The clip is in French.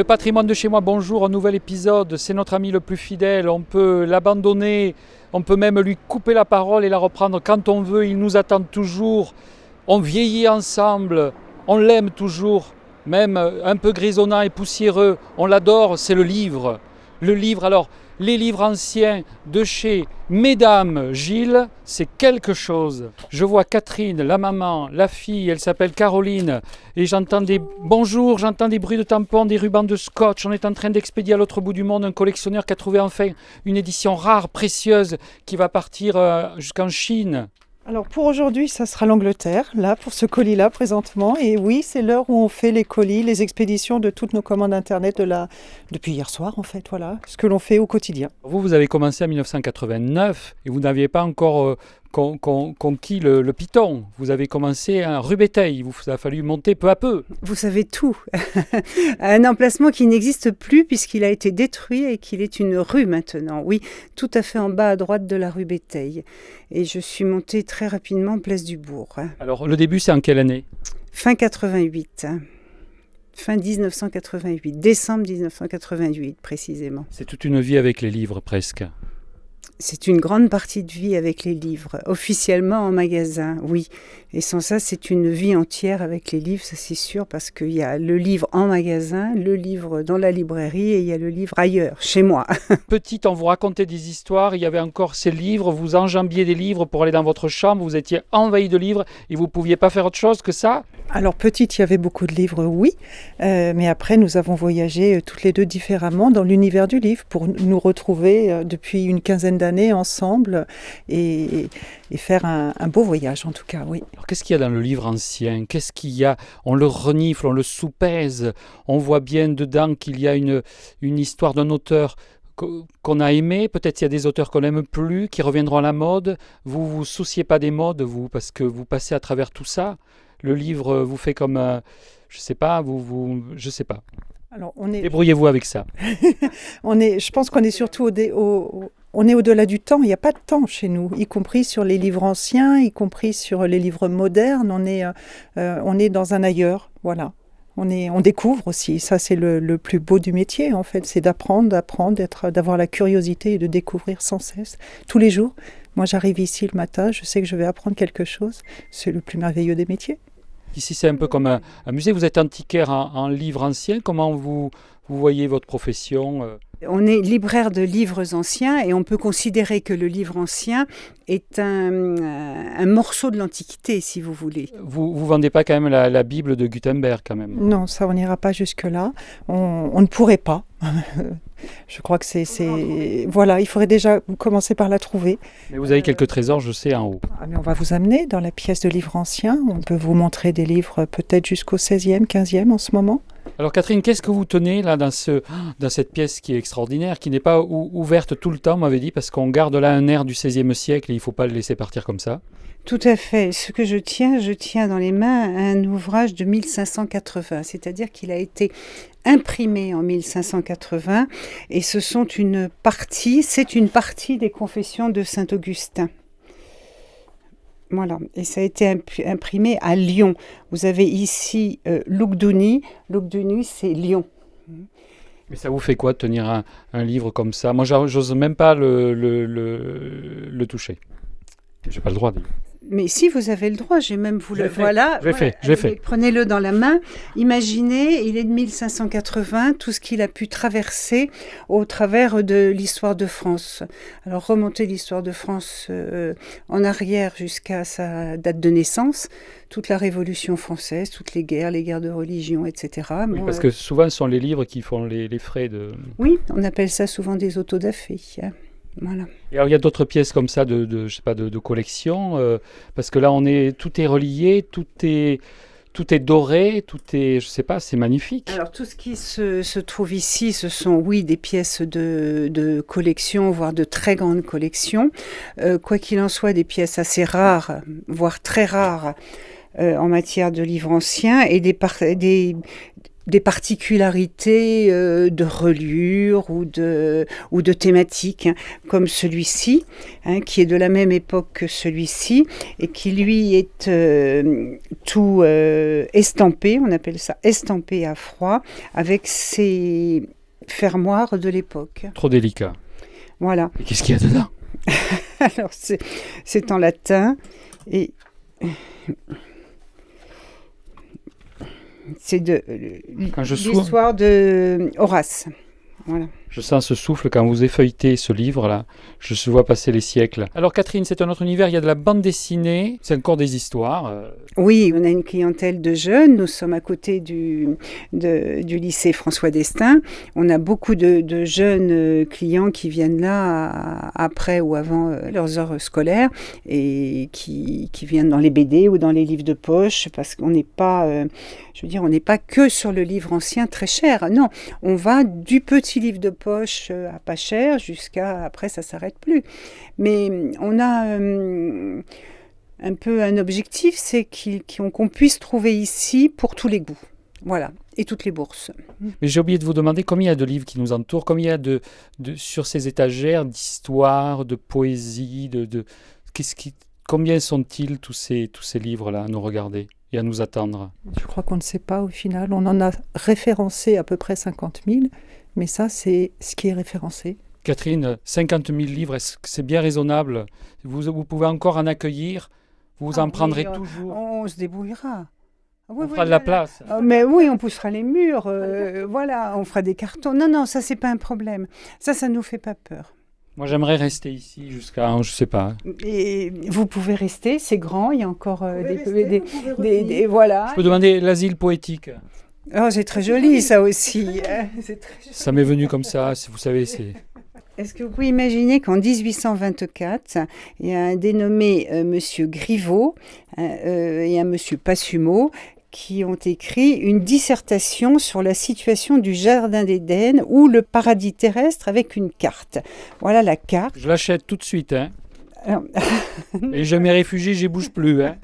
Le patrimoine de chez moi, bonjour, un nouvel épisode, c'est notre ami le plus fidèle, on peut l'abandonner, on peut même lui couper la parole et la reprendre quand on veut, il nous attend toujours, on vieillit ensemble, on l'aime toujours, même un peu grisonnant et poussiéreux, on l'adore, c'est le livre. Le livre, alors, les livres anciens de chez Mesdames Gilles, c'est quelque chose. Je vois Catherine, la maman, la fille, elle s'appelle Caroline, et j'entends des bruits de tampons, des rubans de scotch. On est en train d'expédier à l'autre bout du monde un collectionneur qui a trouvé enfin une édition rare, précieuse, qui va partir jusqu'en Chine. Alors pour aujourd'hui, ça sera l'Angleterre, là, pour ce colis-là présentement. Et oui, c'est l'heure où on fait les colis, les expéditions de toutes nos commandes Internet depuis hier soir, en fait, voilà, ce que l'on fait au quotidien. Vous avez commencé en 1989 et vous n'aviez pas encore conquis le Python. Vous avez commencé à rue Béteil, il vous a fallu monter peu à peu. Vous savez tout. Un emplacement qui n'existe plus puisqu'il a été détruit et qu'il est une rue maintenant. Oui, tout à fait en bas à droite de la rue Béteil. Et je suis montée très rapidement place du Bourg. Alors le début, c'est en quelle année ? Fin 88. Fin 1988, décembre 1988 précisément. C'est toute une vie avec les livres presque. C'est une grande partie de vie avec les livres, officiellement en magasin, oui. Et sans ça, c'est une vie entière avec les livres, ça c'est sûr, parce qu'il y a le livre en magasin, le livre dans la librairie et il y a le livre ailleurs, chez moi. Petite, on vous racontait des histoires, il y avait encore ces livres, vous enjambiez des livres pour aller dans votre chambre, vous étiez envahi de livres et vous ne pouviez pas faire autre chose que ça ? Alors petite, il y avait beaucoup de livres, oui, mais après nous avons voyagé toutes les deux différemment dans l'univers du livre pour nous retrouver depuis une quinzaine d'années ensemble et faire un beau voyage en tout cas, oui. Alors qu'est-ce qu'il y a dans le livre ancien ? Qu'est-ce qu'il y a ? On le renifle, on le soupèse, on voit bien dedans qu'il y a une histoire d'un auteur qu'on a aimé, peut-être il y a des auteurs qu'on n'aime plus, qui reviendront à la mode. Vous vous souciez pas des modes, vous, parce que vous passez à travers tout ça. Le livre vous fait comme, je sais pas. Alors débrouillez-vous avec ça. Je pense qu'on est surtout on est au-delà du temps. Il n'y a pas de temps chez nous, y compris sur les livres anciens, y compris sur les livres modernes. On est dans un ailleurs, voilà. On découvre aussi. Ça, c'est le plus beau du métier, en fait. C'est d'apprendre, d'avoir la curiosité et de découvrir sans cesse, tous les jours. Moi, j'arrive ici le matin, je sais que je vais apprendre quelque chose. C'est le plus merveilleux des métiers. Ici, c'est un peu comme un musée. Vous êtes antiquaire en livres anciens. Comment vous voyez votre profession ? On est libraire de livres anciens et on peut considérer que le livre ancien est un morceau de l'Antiquité, si vous voulez. Vous vendez pas quand même la Bible de Gutenberg, quand même ? Non, ça, on n'ira pas jusque-là. On ne pourrait pas. Je crois que voilà, il faudrait déjà commencer par la trouver. Mais vous avez quelques trésors, je sais, en haut. Mais on va vous amener dans la pièce de livres anciens. On peut vous montrer des livres peut-être jusqu'au 16e, 15e en ce moment. Alors Catherine, qu'est-ce que vous tenez là dans cette pièce qui est extraordinaire, qui n'est pas ouverte tout le temps, on m'avait dit, parce qu'on garde là un air du XVIe siècle et il ne faut pas le laisser partir comme ça. Tout à fait. Ce que je tiens dans les mains un ouvrage de 1580, c'est-à-dire qu'il a été imprimé en 1580 et c'est une partie des Confessions de Saint-Augustin. Voilà, et ça a été imprimé à Lyon. Vous avez ici Lugduni. Lugduni, c'est Lyon. Mais ça vous fait quoi de tenir un livre comme ça ? Moi, j'ose même pas le toucher. J'ai pas le droit. Mais si, vous avez le droit, j'ai même vous le voilà. J'ai fait. Prenez-le dans la main. Imaginez, il est de 1580, tout ce qu'il a pu traverser au travers de l'histoire de France. Alors remonter l'histoire de France en arrière jusqu'à sa date de naissance, toute la Révolution française, toutes les guerres de religion, etc. Oui, parce que souvent, ce sont les livres qui font les frais de... Oui, on appelle ça souvent des autodafés. Voilà. Et alors il y a d'autres pièces comme ça de collection, parce que là tout est relié, tout est doré, tout est, je sais pas, c'est magnifique. Alors tout ce qui se trouve ici, ce sont des pièces de collection, voire de très grande collection. Quoi qu'il en soit, des pièces assez rares, voire très rares en matière de livres anciens et des particularités de reliure ou de thématique, hein, comme celui-ci, hein, qui est de la même époque que celui-ci, et qui lui est tout estampé, on appelle ça estampé à froid, avec ses fermoirs de l'époque. Trop délicat. Voilà. Et qu'est-ce qu'il y a dedans? Alors, c'est en latin, et c'est de l'histoire de Horace. Voilà. Je sens ce souffle quand vous effeuilletez ce livre-là. Je vois passer les siècles. Alors Catherine, c'est un autre univers, il y a de la bande dessinée, c'est encore des histoires. Oui, on a une clientèle de jeunes. Nous sommes à côté du lycée François d'Estaing. On a beaucoup de jeunes clients qui viennent là après ou avant leurs heures scolaires et qui viennent dans les BD ou dans les livres de poche, parce qu'on n'est pas, on n'est pas que sur le livre ancien très cher. Non, on va du petit livre de poche à pas cher jusqu'à après ça s'arrête plus. Mais on a un peu un objectif, c'est qu'on puisse trouver ici pour tous les goûts. Voilà, et toutes les bourses. Mais j'ai oublié de vous demander combien il y a de livres qui nous entourent, combien il y a de sur ces étagères d'histoire, de poésie, combien sont-ils tous ces livres-là à nous regarder et à nous attendre? Je crois qu'on ne sait pas au final. On en a référencé à peu près 50 000, mais ça, c'est ce qui est référencé. Catherine, 50 000 livres, est-ce que c'est bien raisonnable? Vous pouvez encore en accueillir? Vous en prendrez toujours? On se débrouillera. On fera de la place. Mais oui, on poussera les murs, voilà, on fera des cartons. Non, ça, c'est pas un problème. Ça nous fait pas peur. Moi, j'aimerais rester ici jusqu'à, je sais pas. Et vous pouvez rester, c'est grand, il y a encore des voilà. Je peux demander l'asile poétique? Oh, c'est très joli, ça aussi. C'est très joli. Ça m'est venu comme ça, vous savez, c'est... Est-ce que vous pouvez imaginer qu'en 1824, il y a un dénommé Monsieur Griveau et un Monsieur Passumeau qui ont écrit une dissertation sur la situation du Jardin d'Éden ou le paradis terrestre avec une carte. Voilà la carte. Je l'achète tout de suite, hein. Alors... Et je me réfugie, j'y bouge plus, hein.